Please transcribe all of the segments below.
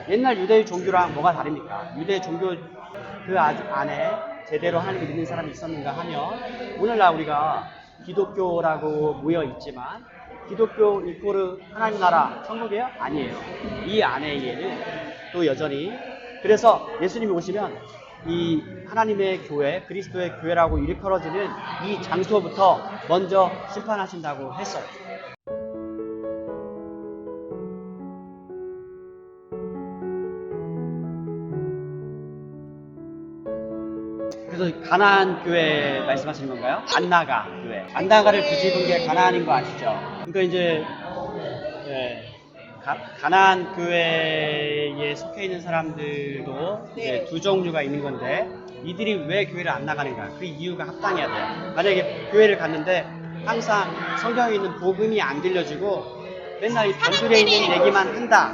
옛날 유대의 종교랑 뭐가 다릅니까? 유대 종교 그 안에 제대로 하나님을 믿는 사람이 있었는가 하면 오늘날 우리가 기독교라고 모여 있지만 기독교 이코르 하나님 나라 천국이에요? 아니에요. 이 안에는 또 여전히 그래서 예수님이 오시면 이 하나님의 교회, 그리스도의 교회라고 일컬어지는 이 장소부터 먼저 심판하신다고 했어요. 그래서 가나안 교회 말씀하시는 건가요? 안나가 교회. 안나가를 뒤집은 게 가나안인 거 아시죠? 그러니까 이제 가나안 교회에 속해 있는 사람들도 이제 두 종류가 있는 건데 이들이 왜 교회를 안 나가는가? 그 이유가 합당해야 돼요. 만약에 교회를 갔는데 항상 성경에 있는 복음이 안 들려지고 맨날 이 단둘에 있는 얘기만 한다.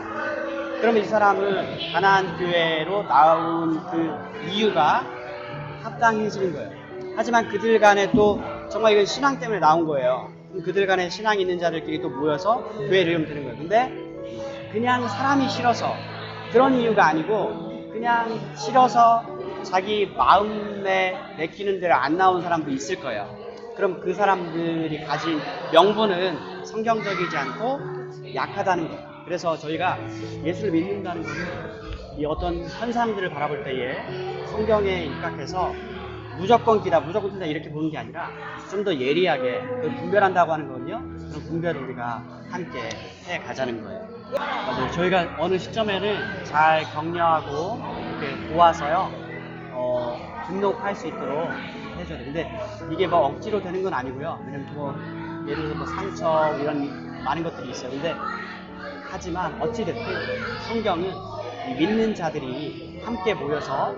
그러면 이 사람은 가나안 교회로 나온 그 이유가 합당해지는 거예요. 하지만 그들 간에 또 정말 이건 신앙 때문에 나온 거예요. 그들 간에 신앙이 있는 자들끼리 또 모여서 교회를 이루면 되는 거예요. 근데 그냥 사람이 싫어서 그런 이유가 아니고 그냥 싫어서 자기 마음에 내키는 대로 안 나온 사람도 있을 거예요. 그럼 그 사람들이 가진 명분은 성경적이지 않고 약하다는 거예요. 그래서 저희가 예수를 믿는다는 것은 이 어떤 현상들을 바라볼 때에 성경에 입각해서 무조건 기다, 무조건 튼다 이렇게 보는 게 아니라 좀 더 예리하게 분별한다고 하는 거거든요. 그런 분별을 우리가 함께 해 가자는 거예요. 맞아요. 저희가 어느 시점에는 잘 격려하고 이렇게 도와서요, 등록할 수 있도록 해줘야 돼요. 근데 이게 뭐 억지로 되는 건 아니고요. 왜냐면 뭐 예를 들어서 뭐 상처 이런 많은 것들이 있어요. 근데 하지만 어찌됐든 성경은 이 믿는 자들이 함께 모여서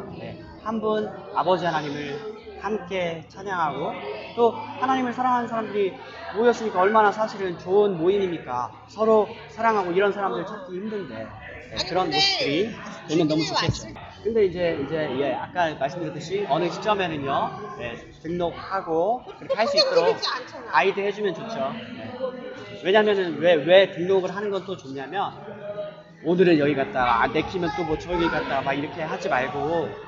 한 분 아버지 하나님을 함께 찬양하고 또 하나님을 사랑하는 사람들이 모였으니까 얼마나 사실은 좋은 모임입니까? 서로 사랑하고 이런 사람들 찾기 힘든데 그런 모습들이 되면 너무 좋겠죠. 근데 이제 아까 말씀드렸듯이 어느 시점에는요 등록하고 그렇게 할 수 있도록 가이드 해주면 좋죠. 왜냐면은 왜 등록을 하는 건 또 좋냐면 오늘은 여기 갔다가 내키면 또 뭐 저기 갔다가 막 이렇게 하지 말고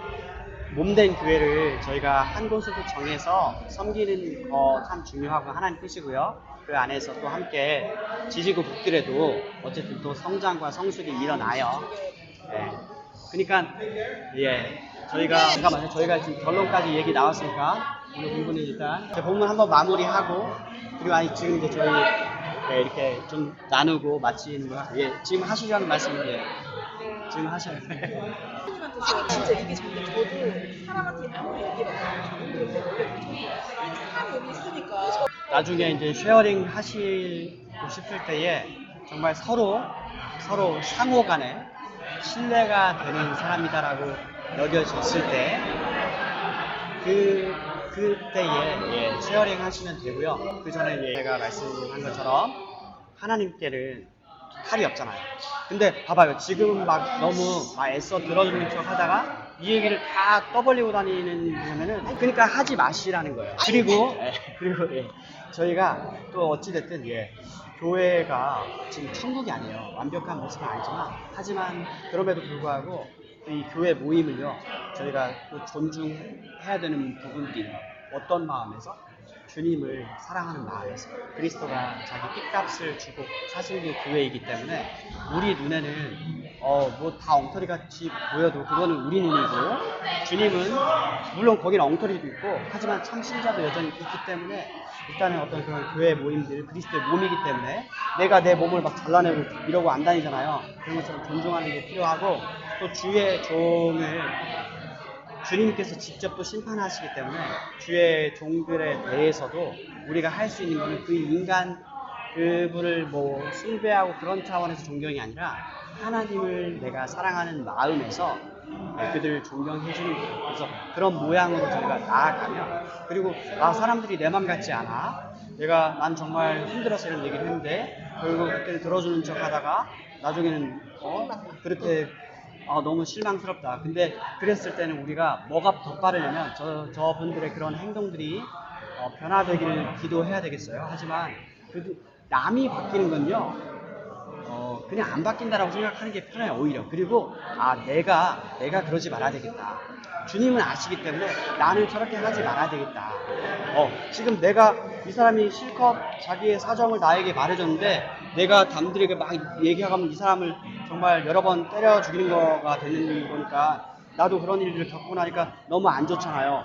몸된 교회를 저희가 한 곳으로 정해서 섬기는 거 참 중요하고 하나님 뜻이고요. 그 안에서 또 함께 지지고 볶더라도 어쨌든 또 성장과 성숙이 일어나요. 그러니까 저희가 잠깐만요. 저희가 지금 결론까지 얘기 나왔으니까 오늘 공부는 일단 제 본문 한번 마무리하고 그리고 아니 지금 이제 저희 이렇게 좀 나누고 마치는 거 지금 하시려는 말씀인데 지금 하셔야 돼요. 진짜 이게 정말 저도 사람한테 아무리 얘기해봐도 참 여기 있으니까 나중에 이제 쉐어링 하시고 싶을 때에 정말 서로 상호 간에 신뢰가 되는 사람이다라고 여겨졌을 때 그때에 쉐어링 하시면 되고요. 그 전에 제가 말씀한 것처럼 하나님께는 칼이 없잖아요. 근데 봐봐요. 지금 막 너무 애써 들어주는 척 하다가 이 얘기를 다 떠벌리고 다니는 거면은 그러니까 하지 마시라는 거예요. 그리고 저희가 또 어찌됐든 교회가 지금 천국이 아니에요. 완벽한 모습은 아니지만 하지만 그럼에도 불구하고 이 교회 모임을요 저희가 또 존중해야 되는 부분들이 어떤 마음에서 주님을 사랑하는 마음에서 그리스도가 자기 핏값을 주고 사신 게 교회이기 때문에 우리 눈에는 뭐 다 엉터리 같이 보여도 그거는 우리 눈이고 주님은 물론 거기는 엉터리도 있고 하지만 참신자도 여전히 있기 때문에 일단은 어떤 그런 교회 모임들 그리스도의 몸이기 때문에 내가 내 몸을 막 잘라내고 이러고 안 다니잖아요. 그런 것처럼 존중하는 게 필요하고 또 주의 종을 주님께서 직접 또 심판하시기 때문에 주의 종들에 대해서도 우리가 할 수 있는 것은 그 인간 그분을 뭐 숭배하고 그런 차원에서 존경이 아니라 하나님을 내가 사랑하는 마음에서 그들을 존경해 주는 거예요. 그래서 그런 모양으로 저희가 나아가면 그리고 사람들이 내 맘 같지 않아 난 정말 힘들어서 이런 얘기를 했는데 결국 그때는 들어주는 척 하다가 나중에는 그렇게 너무 실망스럽다. 근데 그랬을 때는 우리가 뭐가 더 빠르냐면 저분들의 그런 행동들이 변화되기를 기도해야 되겠어요. 하지만 남이 바뀌는 건요 그냥 안 바뀐다라고 생각하는 게 편해요, 오히려. 그리고 내가 그러지 말아야 되겠다. 주님은 아시기 때문에 나는 저렇게 하지 말아야 되겠다. 지금 내가 이 사람이 실컷 자기의 사정을 나에게 말해줬는데 내가 남들에게 막 얘기하면 이 사람을 정말 여러 번 때려 죽이는 거가 되는 거니까 나도 그런 일들을 겪고 나니까 너무 안 좋잖아요.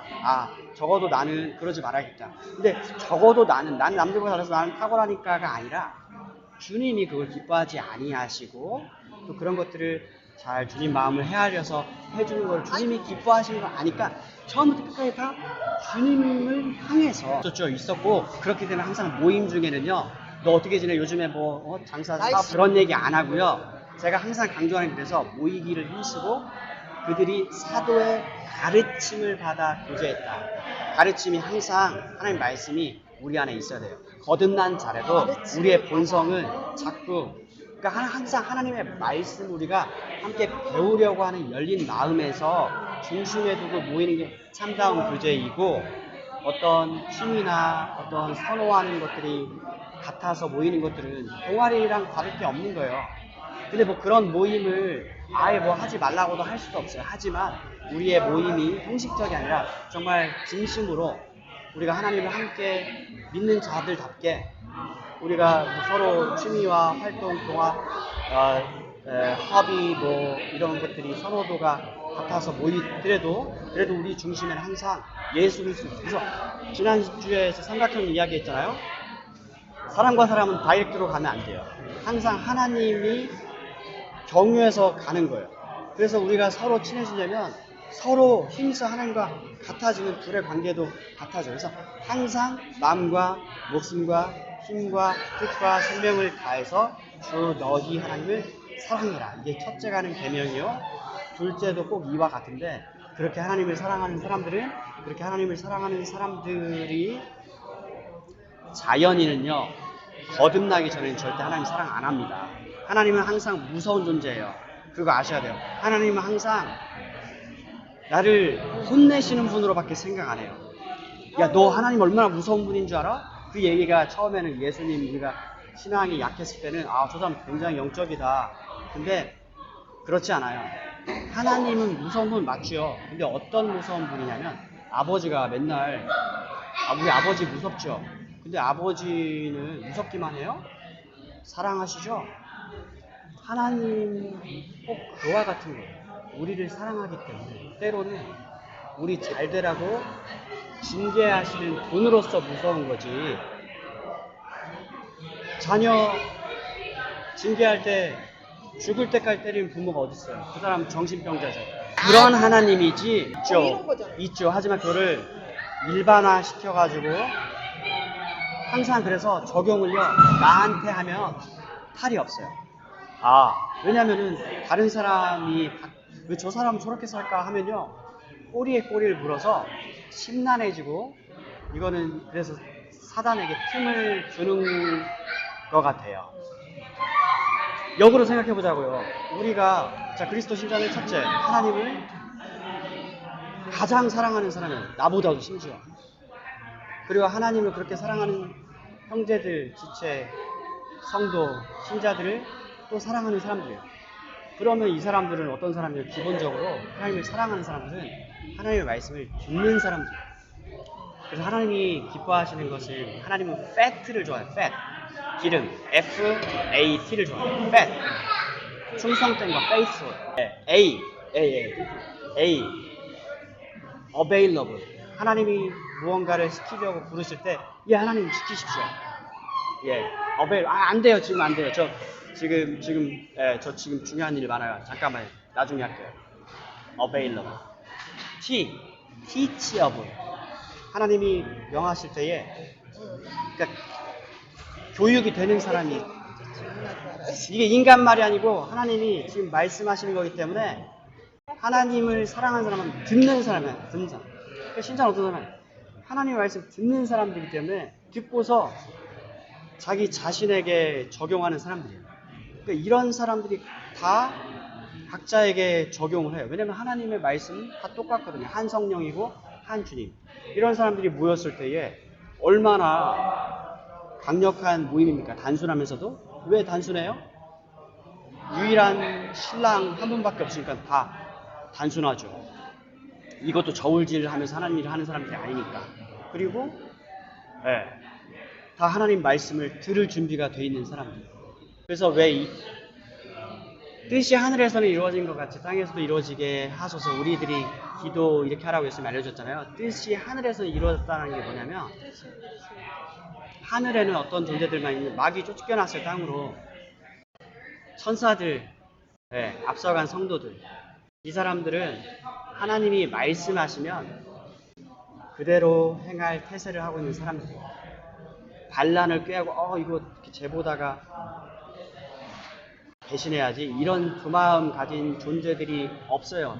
적어도 나는 그러지 말아야겠다. 근데 적어도 나는 남들보다 잘해서 나는 탁월하니까가 아니라 주님이 그걸 기뻐하지 아니하시고 또 그런 것들을 잘 주님 마음을 헤아려서 해주는 걸 주님이 기뻐하시는 걸 아니까 처음부터 끝까지 다 주님을 향해서 있었고, 그렇기 때문에 항상 모임 중에는요, 너 어떻게 지내? 요즘에 장사 사업 그런 얘기 안 하고요. 제가 항상 강조하는 게 그래서 모이기를 힘쓰고 그들이 사도의 가르침을 받아 교제했다. 가르침이 항상 하나님 말씀이 우리 안에 있어야 돼요. 거듭난 자라도 우리의 본성은 자꾸 그러니까 항상 하나님의 말씀 우리가 함께 배우려고 하는 열린 마음에서 중심에 두고 모이는 게 참다운 교제이고, 어떤 취미나 어떤 선호하는 것들이 같아서 모이는 것들은 동아리랑 다를 게 없는 거예요. 근데 그런 모임을 아예 하지 말라고도 할 수도 없어요. 하지만 우리의 모임이 형식적이 아니라 정말 진심으로 우리가 하나님을 함께 믿는 자들답게 우리가 서로 취미와 활동, 동화, 허비 이런 것들이 선호도가 같아서 모이더라도 그래도 우리 중심에는 항상 예수 그리스도. 그래서 지난주에서 삼각형 이야기 했잖아요. 사람과 사람은 다이렉트로 가면 안 돼요. 항상 하나님이 경유해서 가는 거예요. 그래서 우리가 서로 친해지려면 서로 힘써 하나님과 같아지는 둘의 관계도 같아져요. 그래서 항상 마음과 목숨과 힘과 뜻과 생명을 다해서 주 너희 하나님을 사랑해라. 이게 첫째가 하는 계명이요. 둘째도 꼭 이와 같은데, 그렇게 하나님을 사랑하는 사람들이 자연인은요, 거듭나기 전에는 절대 하나님 사랑 안 합니다. 하나님은 항상 무서운 존재예요. 그거 아셔야 돼요. 하나님은 항상 나를 혼내시는 분으로밖에 생각 안 해요. 야, 너 하나님 얼마나 무서운 분인 줄 알아? 그 얘기가 처음에는 예수님, 우리가 신앙이 약했을 때는 저 사람 굉장히 영적이다. 근데 그렇지 않아요. 하나님은 무서운 분 맞죠. 근데 어떤 무서운 분이냐면, 아버지가 맨날 우리 아버지 무섭죠. 근데 아버지는 무섭기만 해요? 사랑하시죠? 하나님 꼭 그와 같은 거예요. 우리를 사랑하기 때문에 때로는 우리 잘 되라고 징계하시는 분으로서 무서운 거지. 자녀 징계할 때 죽을 때까지 때리는 부모가 어디 있어요? 그 사람 정신병자죠. 그런 하나님이지 있죠. 하지만 그거를 일반화 시켜가지고 항상 그래서 적용을요 나한테 하면 탈이 없어요. 왜냐면은 다른 사람이 왜 저 사람은 저렇게 살까 하면요 꼬리에 꼬리를 물어서 심란해지고, 이거는 그래서 사단에게 틈을 주는 것 같아요. 역으로 생각해 보자고요. 우리가 그리스도 신자는 첫째, 하나님을 가장 사랑하는 사람이에요. 나보다도 심지어. 그리고 하나님을 그렇게 사랑하는 형제들, 지체, 성도, 신자들을 또 사랑하는 사람들이에요. 그러면 이 사람들은 어떤 사람이에요? 기본적으로 하나님을 사랑하는 사람들은 하나님의 말씀을 듣는 사람들이에요. 그래서 하나님이 기뻐하시는 것은, 하나님은 fat를 좋아해요. fat. 기름. FAT를 좋아해요. fat. 충성된 거, faithful. A. available. 하나님이 무언가를 시키려고 부르실 때, 하나님 시키십시오. available. 안 돼요. 지금 안 돼요. 저 지금 중요한 일 많아요. 잠깐만요. 나중에 할게요. available. teachable. 하나님이 명하실 때에, 그러니까 교육이 되는 사람이, 이게 인간 말이 아니고 하나님이 지금 말씀하시는 거기 때문에, 하나님을 사랑하는 사람은 듣는 사람이야. 듣는 사람. 그러니까 신자는 어떤 사람이야? 하나님의 말씀 듣는 사람들이기 때문에 듣고서 자기 자신에게 적용하는 사람들이에요. 그러니까 이런 사람들이 다 각자에게 적용을 해요. 왜냐하면 하나님의 말씀은 다 똑같거든요. 한 성령이고 한 주님. 이런 사람들이 모였을 때에 얼마나 강력한 모임입니까? 단순하면서도. 왜 단순해요? 유일한 신랑 한 분밖에 없으니까 다 단순하죠. 이것도 저울질 하면서 하나님 일을 하는 사람들이 아니니까. 그리고 예, 다 하나님 말씀을 들을 준비가 돼 있는 사람들. 그래서 왜 이 뜻이 하늘에서는 이루어진 것 같이 땅에서도 이루어지게 하소서, 우리들이 기도 이렇게 하라고 했으면 알려줬잖아요. 뜻이 하늘에서 이루어졌다는 게 뭐냐면, 하늘에는 어떤 존재들만 있는, 마귀 쫓겨났어요. 땅으로. 천사들, 예, 앞서간 성도들, 이 사람들은 하나님이 말씀하시면 그대로 행할 태세를 하고 있는 사람들이에요. 반란을 꾀하고 이거 쟤보다가 배신해야지, 이런 그 마음 가진 존재들이 없어요.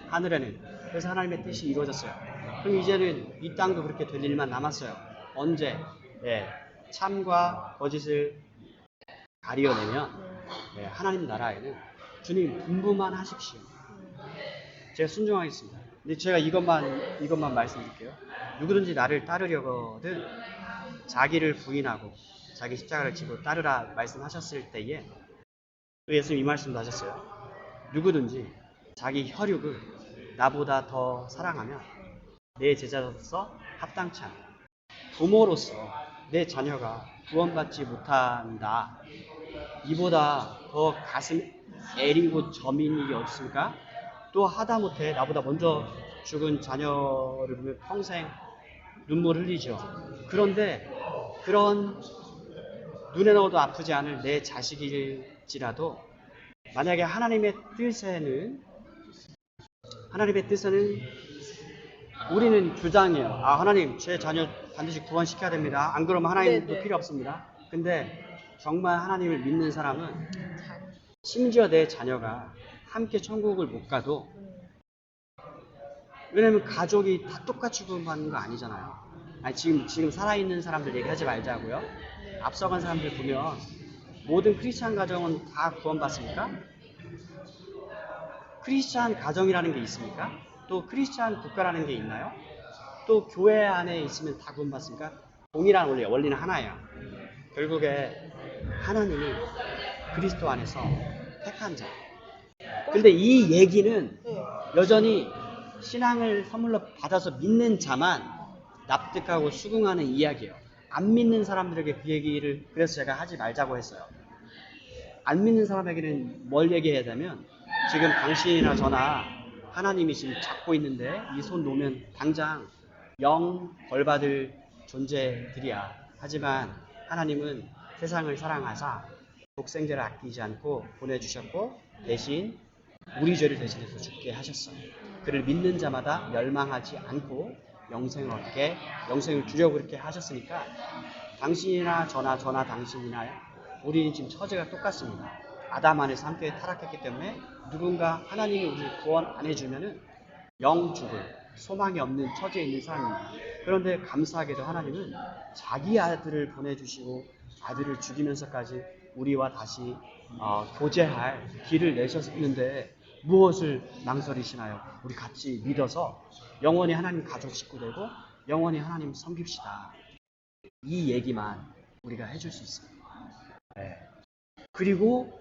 하늘에는. 그래서 하나님의 뜻이 이루어졌어요. 그럼 이제는 이 땅도 그렇게 될 일만 남았어요. 언제? 예, 참과 거짓을 가리어내면 하나님 나라에는 주님 분부만 하십시오. 제가 순종하겠습니다. 근데 제가 이것만 말씀드릴게요. 누구든지 나를 따르려거든 자기를 부인하고 자기 십자가를 지고 따르라 말씀하셨을 때에 예수님 이 말씀도 하셨어요. 누구든지 자기 혈육을 나보다 더 사랑하면 내 제자로서 합당치 않다. 부모로서 내 자녀가 구원받지 못한다. 이보다 더 가슴 애리고 저민 일이 없습니까? 또 하다못해 나보다 먼저 죽은 자녀를 보면 평생 눈물 흘리죠. 그런데 그런 눈에 넣어도 아프지 않을 내 자식일지라도 만약에 하나님의 뜻에는 우리는 주장이에요. 하나님 제 자녀 반드시 구원시켜야 됩니다. 안 그러면 하나님도 필요 없습니다. 근데 정말 하나님을 믿는 사람은 심지어 내 자녀가 함께 천국을 못 가도, 왜냐면 가족이 다 똑같이 구원받는 거 아니잖아요. 아니, 지금 살아있는 사람들 얘기하지 말자고요. 앞서간 사람들 보면 모든 크리스찬 가정은 다 구원받습니까? 크리스찬 가정이라는 게 있습니까? 또 크리스찬 국가라는 게 있나요? 또 교회 안에 있으면 다 구원받습니까? 동일한 원리는 하나예요. 결국에 하나님이 그리스도 안에서 택한 자. 근데 이 얘기는 여전히 신앙을 선물로 받아서 믿는 자만 납득하고 수긍하는 이야기예요. 안 믿는 사람들에게 그 얘기를 그래서 제가 하지 말자고 했어요. 안 믿는 사람에게는 뭘 얘기해야 되면, 지금 당신이나 저나 하나님이 지금 잡고 있는데 이 손 놓으면 당장 영 벌받을 존재들이야. 하지만 하나님은 세상을 사랑하사 독생자를 아끼지 않고 보내주셨고 대신 우리 죄를 대신해서 죽게 하셨어요. 그를 믿는 자마다 멸망하지 않고 영생을 얻게, 영생을 주려고 그렇게 하셨으니까 당신이나 저나 당신이나 우리는 지금 처지가 똑같습니다. 아담 안에서 함께 타락했기 때문에 누군가 하나님이 우리를 구원 안 해주면은 영 죽을 소망이 없는 처지에 있는 사람입니다. 그런데 감사하게도 하나님은 자기 아들을 보내주시고 아들을 죽이면서까지 우리와 다시 교제할 길을 내셨는데 무엇을 망설이시나요? 우리 같이 믿어서 영원히 하나님 가족 식구 되고 영원히 하나님 섬깁시다. 이 얘기만 우리가 해줄 수 있습니다. 네. 그리고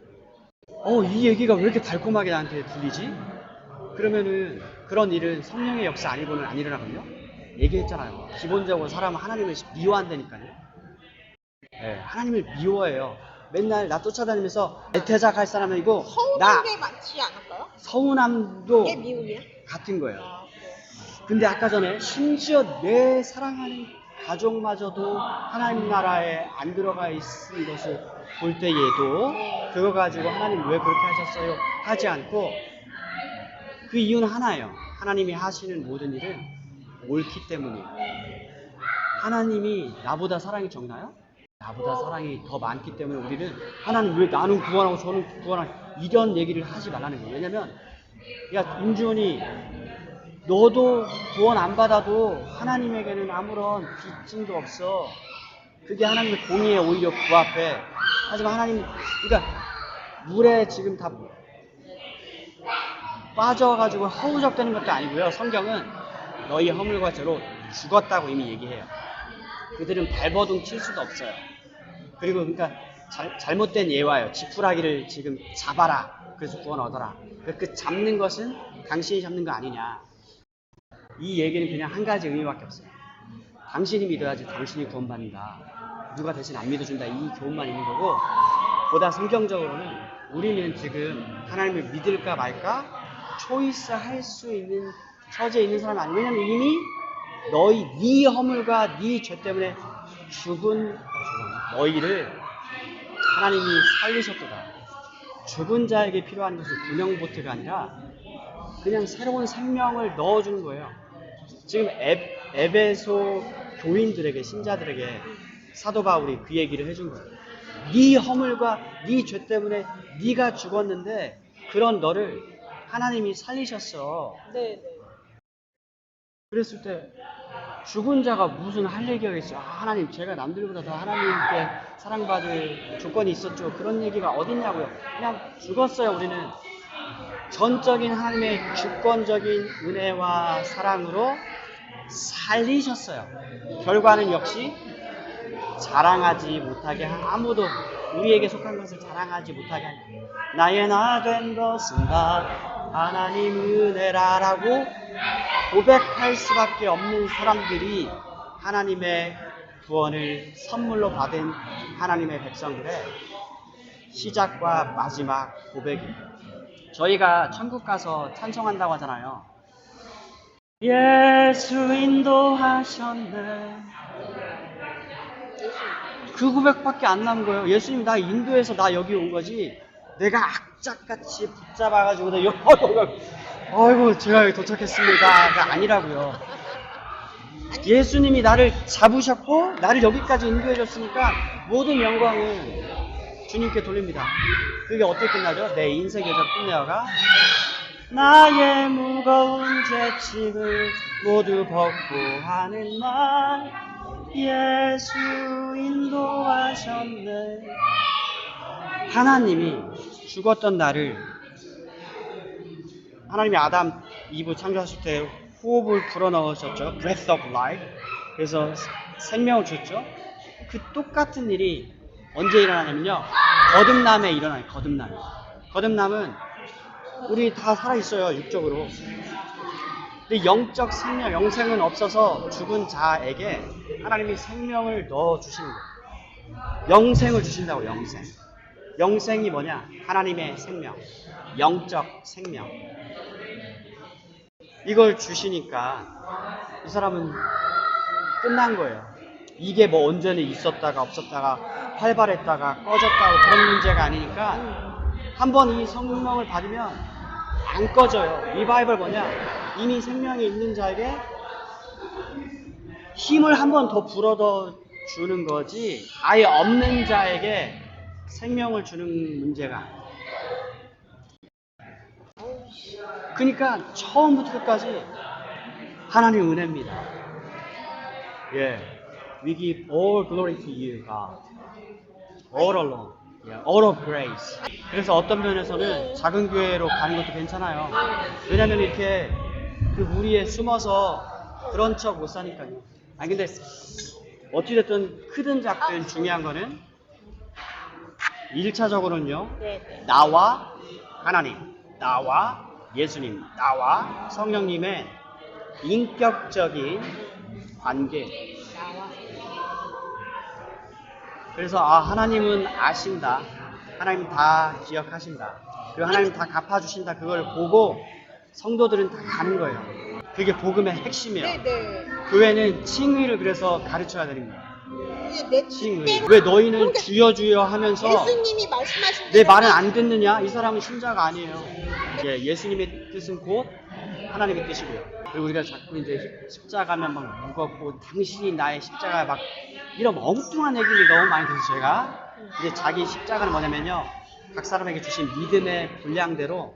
이 얘기가 왜 이렇게 달콤하게 나한테 들리지? 그러면은 그런 일은 성령의 역사 아니고는 안 일어나거든요. 얘기했잖아요. 기본적으로 사람은 하나님을 미워한다니까요. 네, 하나님을 미워해요. 맨날 나 쫓아다니면서 대작할 사람은 이고 서운한 게 많지 않을까요? 서운함도 이게 미움이야? 같은 거예요. 그래. 근데 아까 전에 심지어 내 사랑하는 가족마저도 하나님 나라에 안 들어가 있는 것을 볼 때에도 그거 가지고 하나님 왜 그렇게 하셨어요? 하지 않고, 그 이유는 하나예요. 하나님이 하시는 모든 일은 옳기 때문이에요. 하나님이 나보다 사랑이 적나요? 나보다 사랑이 더 많기 때문에 우리는 하나님 왜 나는 구원하고 저는 구원하고 이런 얘기를 하지 말라는 거예요. 왜냐면 야 임주원이 너도 구원 안 받아도 하나님에게는 아무런 빚짐도 없어. 그게 하나님의 공의에 오히려 부합해. 하지만 하나님, 그러니까 물에 지금 다 빠져가지고 허우적대는 것도 아니고요. 성경은 너희 허물과 죄로 죽었다고 이미 얘기해요. 그들은 발버둥 칠 수도 없어요. 그리고 그러니까 잘못된 예화예요. 지푸라기를 지금 잡아라. 그래서 구원 얻어라. 그 잡는 것은 당신이 잡는 거 아니냐. 이 얘기는 그냥 한 가지 의미밖에 없어요. 당신이 믿어야지 당신이 구원받는다. 누가 대신 안 믿어준다. 이 교훈만 있는 거고, 보다 성경적으로는 우리는 지금 하나님을 믿을까 말까 초이스 할 수 있는 처지에 있는 사람이 아니에요. 왜냐면 이미 네 허물과 네 죄 때문에 죽은 너희를 하나님이 살리셨도다. 죽은 자에게 필요한 것은 구명보트가 아니라 그냥 새로운 생명을 넣어주는 거예요. 지금 에베소 교인들에게, 신자들에게 사도 바울이 그 얘기를 해준 거예요. 네 허물과 네 죄 때문에 네가 죽었는데 그런 너를 하나님이 살리셨어. 네. 그랬을 때 죽은 자가 무슨 할 얘기가 있어요. 하나님, 제가 남들보다 더 하나님께 사랑받을 조건이 있었죠. 그런 얘기가 어딨냐고요. 그냥 죽었어요. 우리는 전적인 하나님의 주권적인 은혜와 사랑으로 살리셨어요. 결과는 역시 자랑하지 못하게 아무도 우리에게 속한 것을 자랑하지 못하게 하니 나의 나 된 것은 다 하나님 은혜라라고 고백할 수밖에 없는 사람들이 하나님의 구원을 선물로 받은 하나님의 백성들의 시작과 마지막 고백입니다. 저희가 천국 가서 찬송한다고 하잖아요. 예수 인도하셨네. 그 고백밖에 안 남은 거예요. 예수님 나 인도해서 나 여기 온 거지. 내가 악착같이 붙잡아가지고 아이고 제가 여기 도착했습니다가 아니라고요. 예수님이 나를 잡으셨고 나를 여기까지 인도해줬으니까 모든 영광은 주님께 돌립니다. 그게 어떻게 끝나죠? 내 인생 여정 끝내어가 나의 무거운 죄짐을 모두 벗고 하는 날 예수 인도하셨네. 하나님이 죽었던 나를 하나님이 아담 이브 창조하실 때 호흡을 불어넣으셨죠. Breath of life. 그래서 생명을 줬죠. 그 똑같은 일이 언제 일어나냐면요. 거듭남에 일어나요. 거듭남. 거듭남은 우리 다 살아있어요. 육적으로. 근데 영적 생명, 영생은 없어서 죽은 자에게 하나님이 생명을 넣어주시는 거예요. 영생을 주신다고. 영생. 영생이 뭐냐? 하나님의 생명. 영적 생명. 이걸 주시니까 이 사람은 끝난 거예요. 이게 뭐 온전히 있었다가 없었다가 활발했다가 꺼졌다고 그런 문제가 아니니까 한번 이 성령을 받으면 안 꺼져요. 리바이벌 뭐냐? 이미 생명이 있는 자에게 힘을 한 번 더 불어넣어 주는 거지 아예 없는 자에게 생명을 주는 문제가. 그러니까 처음부터 끝까지 하나님 은혜입니다. 예, we give all glory to you, God. All alone. Yeah, all of grace. 그래서 어떤 면에서는 작은 교회로 가는 것도 괜찮아요. 왜냐면 이렇게 그 무리에 숨어서 그런 척 못 사니까요. 아니 근데 어찌됐든 크든 작든 중요한 거는 1차적으로는요. 나와 하나님, 나와 예수님, 나와 성령님의 인격적인 관계. 그래서 하나님은 아신다. 하나님 다 기억하신다. 그리고 하나님 다 갚아주신다. 그걸 보고 성도들은 다 가는 거예요. 그게 복음의 핵심이에요. 네네. 교회는 칭의를 그래서 가르쳐야 되는 거예요. 내 칭의. 뜻대로. 왜 너희는 그러니까 주여 주여 하면서 예수님이 말씀하신 내 대로 말은 안 듣느냐? 이 사람은 신자가 아니에요. 예, 예수님의 뜻은 곧 하나님의 뜻이고요. 그리고 우리가 자꾸 이제 십자가면 막 무겁고 당신이 나의 십자가 막 이런 엉뚱한 얘기를 너무 많이 들어서 제가 이제 자기 십자가는 뭐냐면요. 각 사람에게 주신 믿음의 분량대로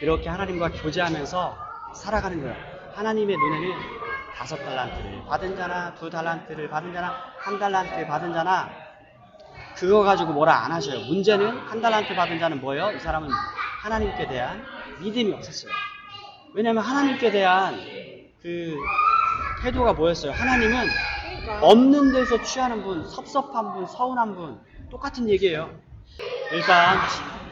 이렇게 하나님과 교제하면서 살아가는 거예요. 하나님의 눈에는 5달란트를 받은 자나 2달란트를 받은 자나 1달란트 받은 자나 그거 가지고 뭐라 안 하셔요. 문제는 1달란트 받은 자는 뭐예요? 이 사람은 하나님께 대한 믿음이 없었어요. 왜냐하면 하나님께 대한 그 태도가 뭐였어요? 하나님은 없는 데서 취하는 분, 섭섭한 분, 서운한 분, 똑같은 얘기예요. 일단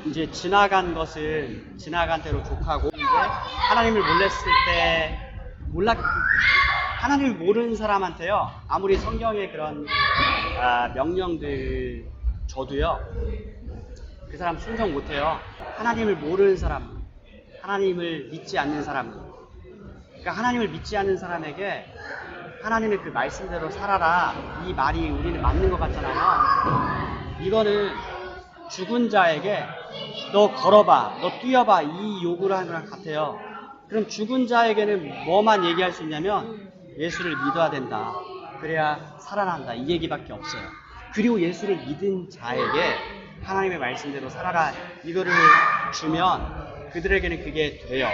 이제 지나간 것은 지나간 대로 족하고, 이제 하나님을 몰랐을 때 하나님을 모르는 사람한테요, 아무리 성경의 그런 명령들 줘도요, 그 사람 순종 못해요. 하나님을 모르는 사람, 하나님을 믿지 않는 사람, 그러니까 하나님을 믿지 않는 사람에게 하나님의 그 말씀대로 살아라, 이 말이 우리는 맞는 것 같잖아요. 이거는 죽은 자에게 너 걸어봐, 너 뛰어봐, 이 요구를 하는 거랑 같아요. 그럼 죽은 자에게는 뭐만 얘기할 수 있냐면 예수를 믿어야 된다, 그래야 살아난다, 이 얘기밖에 없어요. 그리고 예수를 믿은 자에게 하나님의 말씀대로 살아라, 이거를 주면 그들에게는 그게 돼요.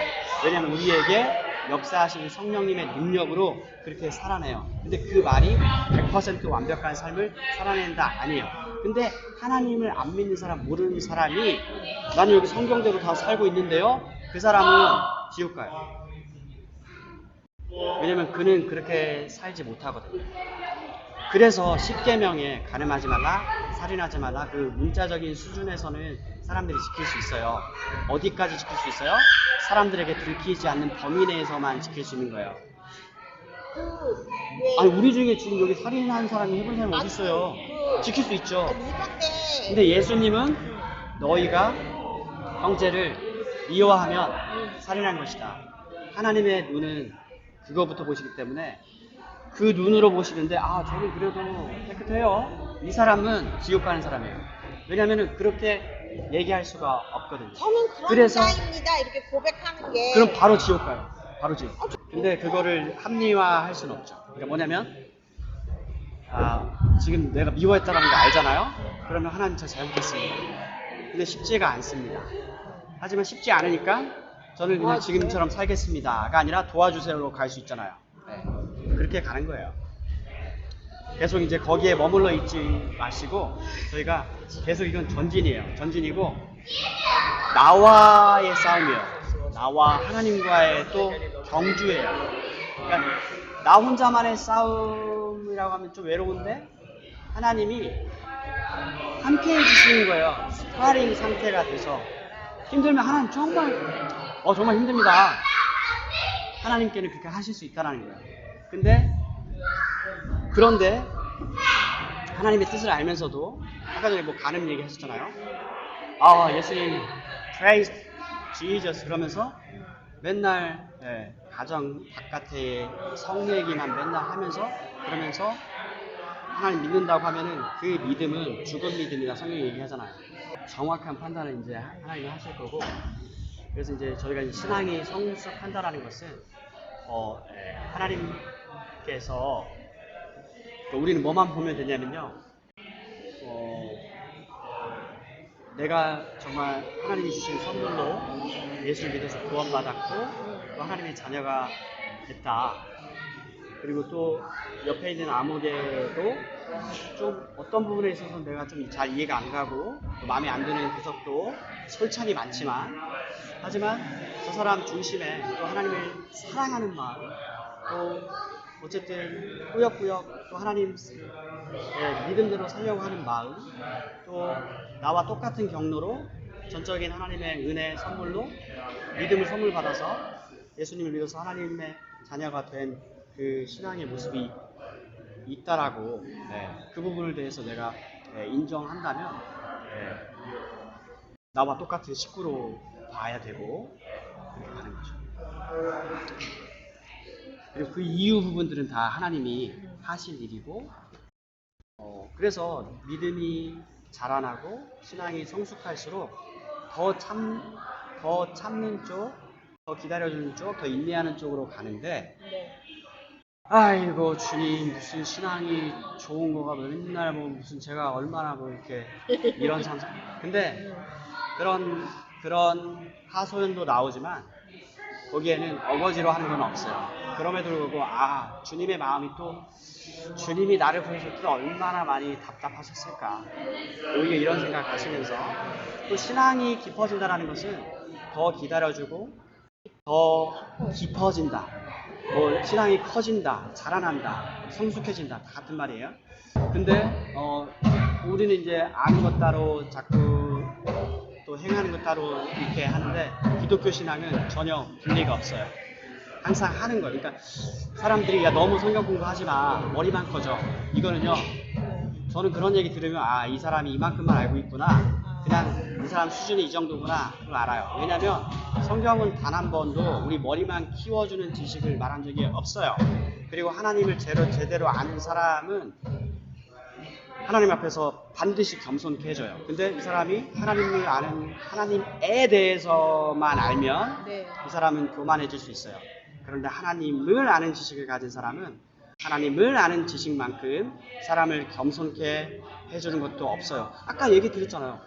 왜냐하면 우리에게 역사하시는 성령님의 능력으로 그렇게 살아내요. 근데 그 말이 100% 완벽한 삶을 살아낸다 아니에요. 근데 하나님을 안 믿는 사람, 모르는 사람이 나는 여기 성경대로 다 살고 있는데요, 그 사람은 지옥 가요. 왜냐면 그는 그렇게 살지 못하거든요. 그래서 십계명에 간음하지 말라, 살인하지 말라, 그 문자적인 수준에서는 사람들이 지킬 수 있어요. 어디까지 지킬 수 있어요? 사람들에게 들키지 않는 범위 내에서만 지킬 수 있는 거예요. 아니 우리 중에 지금 여기 살인한 사람이 해본 사람이 어디 있어요? 지킬 수 있죠. 근데 예수님은 너희가 형제를 미워하면 살인한 것이다. 하나님의 눈은 그거부터 보시기 때문에 그 눈으로 보시는데, 저는 그래도 깨끗해요, 이 사람은 지옥 가는 사람이에요. 왜냐면은 그렇게 얘기할 수가 없거든요. 저는 그런 그래서 자입니다, 이렇게 고백하는 게. 그럼 바로 지옥 가요. 바로 지옥. 근데 그거를 합리화할 수는 없죠. 그러니까 뭐냐면 지금 내가 미워했다는 거 알잖아요. 그러면 하나님 저 잘못했습니다. 근데 쉽지가 않습니다. 하지만 쉽지 않으니까 저는 그냥 지금처럼 살겠습니다가 아니라 도와주세요로 갈 수 있잖아요. 네. 그렇게 가는 거예요. 계속 이제 거기에 머물러 있지 마시고, 저희가 계속 이건 전진이에요. 전진이고 나와의 싸움이에요. 나와 하나님과의 또 경주예요. 그러니까 나 혼자만의 싸움이라고 하면 좀 외로운데 하나님이 함께 해주시는 거예요. 스파링 상태가 돼서. 힘들면 하나님 정말 힘듭니다. 하나님께는 그렇게 하실 수 있다는 거예요. 그런데 하나님의 뜻을 알면서도, 아까 전에 뭐 간음 얘기 하셨잖아요. 예수님 praise Jesus 그러면서 맨날 가정 바깥에 성 얘기만 맨날 하면서, 그러면서 하나님 믿는다고 하면은 그 믿음은 죽은 믿음이라 성경이 얘기하잖아요. 정확한 판단을 이제 하나님이 하실 거고, 그래서 이제 저희가 이제 신앙이 성숙한다라는 것은 하나님께서, 우리는 뭐만 보면 되냐면요, 내가 정말 하나님이 주신 선물로 예수를 믿어서 구원받았고 또 하나님의 자녀가 됐다. 그리고 또 옆에 있는 아무개도 좀 어떤 부분에 있어서 내가 좀 잘 이해가 안 가고 또 마음에 안 드는 구석도 솔찬히 많지만, 하지만 저 사람 중심에 또 하나님을 사랑하는 마음, 또 어쨌든 꾸역꾸역 또 하나님 믿음대로 살려고 하는 마음, 또 나와 똑같은 경로로 전적인 하나님의 은혜 선물로 믿음을 선물 받아서 예수님을 믿어서 하나님의 자녀가 된 그 신앙의 모습이 있다라고, 그 부분을 대해서 내가 인정한다면 나와 똑같은 식구로 봐야 되고 그렇게 가는 거죠. 그리고 그 이후 부분들은 다 하나님이 하실 일이고, 그래서 믿음이 자라나고 신앙이 성숙할수록 더 참는 쪽, 더 기다려주는 쪽, 더 인내하는 쪽으로 가는데, 아이고 주님 무슨 신앙이 좋은 거가 맨날 뭐 무슨 제가 얼마나 뭐 이렇게 이런 상상. 근데 그런 하소연도 나오지만 거기에는 어거지로 하는 건 없어요. 그럼에도 불구하고 주님의 마음이 또, 주님이 나를 보내실 때 얼마나 많이 답답하셨을까, 오히려 이런 생각 하시면서 또 신앙이 깊어진다는 것은 더 기다려주고 더 깊어진다, 뭐 신앙이 커진다, 자라난다, 성숙해진다, 다 같은 말이에요. 근데 우리는 이제 아는 것 따로 자꾸 또 행하는 것 따로 이렇게 하는데 기독교 신앙은 전혀 분리가 없어요. 항상 하는 거예요. 그러니까 사람들이 야 너무 성경 공부하지 마 머리만 커져 이거는요. 저는 그런 얘기 들으면 아 이 사람이 이만큼만 알고 있구나 그냥 이 사람 수준이 이 정도구나 그걸 알아요. 왜냐하면 성경은 단 한 번도 우리 머리만 키워주는 지식을 말한 적이 없어요. 그리고 하나님을 제대로 아는 사람은 하나님 앞에서 반드시 겸손케 해줘요. 근데 이 사람이 하나님을 아는 하나님에 대해서만 알면 네. 이 사람은 교만해질 수 있어요. 그런데 하나님을 아는 지식을 가진 사람은 하나님을 아는 지식만큼 사람을 겸손케 해주는 것도 없어요. 아까 얘기 드렸잖아요.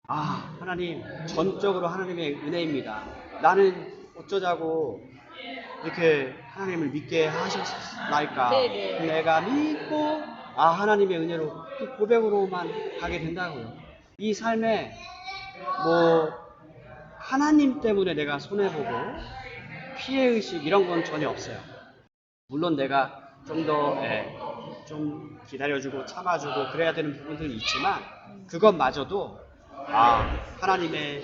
아 하나님 전적으로 하나님의 은혜입니다. 나는 어쩌자고 이렇게 하나님을 믿게 하셨나이까. 네네. 내가 믿고 아 하나님의 은혜로 그 고백으로만 가게 된다고요. 이 삶에 뭐 하나님 때문에 내가 손해보고 피해의식 이런 건 전혀 없어요. 물론 내가 좀 더 좀 기다려주고 참아주고 그래야 되는 부분들이 있지만 그것마저도 아 하나님의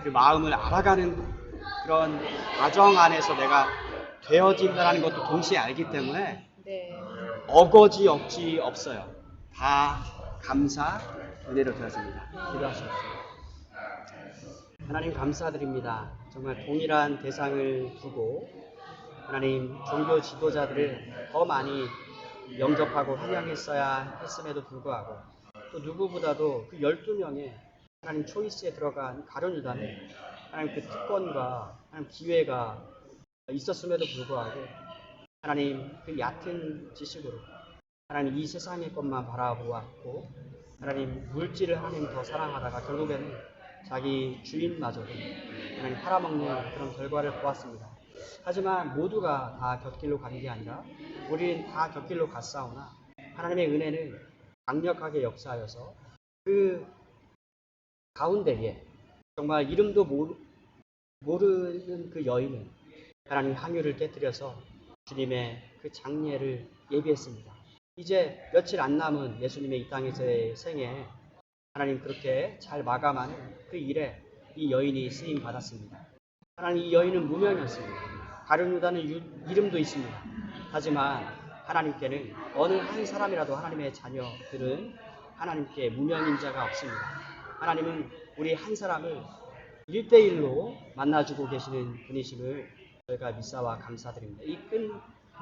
그 마음을 알아가는 그런 과정 안에서 내가 되어진다는 것도 동시에 알기 때문에 네. 어거지 없지 없어요. 다 감사 은혜로 되어집니다. 기도하십시오. 하나님 감사드립니다. 정말 동일한 대상을 두고 하나님 종교 지도자들을 더 많이 영접하고 환영했어야 했음에도 불구하고 또 누구보다도 그 12명의 하나님 초이스에 들어간 가룟 유다는 하나님 그 특권과 하나님 기회가 있었음에도 불구하고 하나님 그 얕은 지식으로 하나님 이 세상의 것만 바라보았고 하나님 물질을 하나님 더 사랑하다가 결국에는 자기 주인마저도 하나님 팔아먹는 그런 결과를 보았습니다. 하지만 모두가 다 곁길로 가는 게 아니라 우리는 다 곁길로 갔사오나 하나님의 은혜는 강력하게 역사하여서 그 가운데에 정말 이름도 모르는 그 여인은 하나님 항유를 깨뜨려서 주님의 그 장례를 예비했습니다. 이제 며칠 안 남은 예수님의 이 땅에서의 생에 하나님 그렇게 잘 마감하는 그 일에 이 여인이 쓰임 받았습니다. 하나님 이 여인은 무명이었습니다. 가룟 유다는 이름도 있습니다. 하지만 하나님께는 어느 한 사람이라도 하나님의 자녀들은 하나님께 무명인 자가 없습니다. 하나님은 우리 한 사람을 1대1로 만나주고 계시는 분이심을 저희가 믿사와 감사드립니다. 이 큰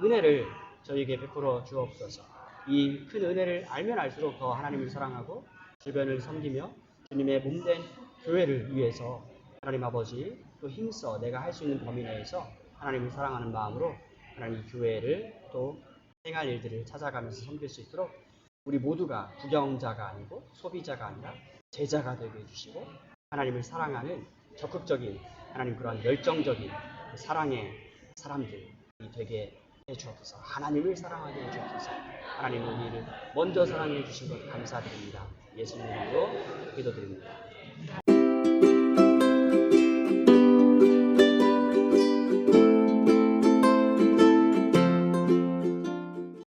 은혜를 저희에게 베풀어 주옵소서. 이 큰 은혜를 알면 알수록 더 하나님을 사랑하고 주변을 섬기며 주님의 몸된 교회를 위해서 하나님 아버지 또 힘써 내가 할 수 있는 범위 내에서 하나님을 사랑하는 마음으로 하나님 교회를 또 행할 일들을 찾아가면서 섬길 수 있도록 우리 모두가 구경자가 아니고 소비자가 아니라 제자가 되게 해주시고 하나님을 사랑하는 적극적인 하나님 그러한 열정적인 사랑의 사람들이 되게 해주옵소서. 하나님을 사랑하게 해주옵소서. 하나님 우리를 먼저 사랑해 주신 것 감사드립니다. 예수님 이름으로 기도드립니다.